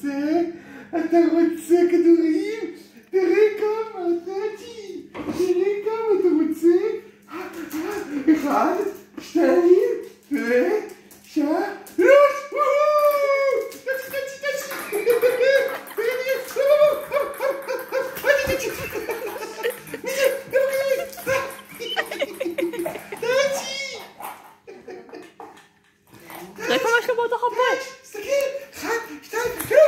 אתה רוצה כדורים? תראה כמה, תתי. תראה כמה אתה רוצה. 1, 2, 3. תראה כמה יש לו באותו חפה. תסתכל, 1, 2, 3.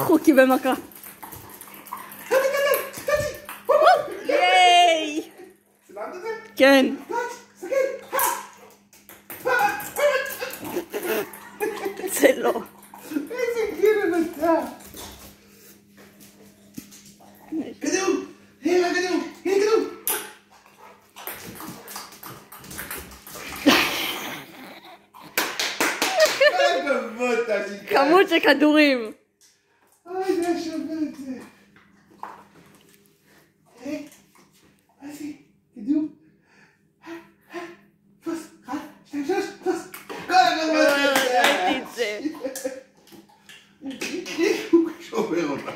הוא קיבל מכה. ייי! צילמת את זה? כן. זה לא. איזה גרם אתה. כדור! הנה הכדור! הנה כדור! כמות של כדורים. אוי, זה שווה את זה. מה זה? כדור? תפוס, 1, 2, 3, תפוס. כל הכבוד. ראיתי את זה. הוא שובר אותה.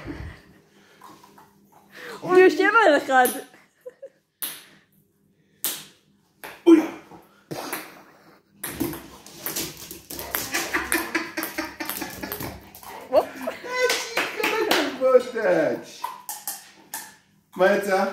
הוא יושב על אחד. אוי! כל הכבוד. מה יצא?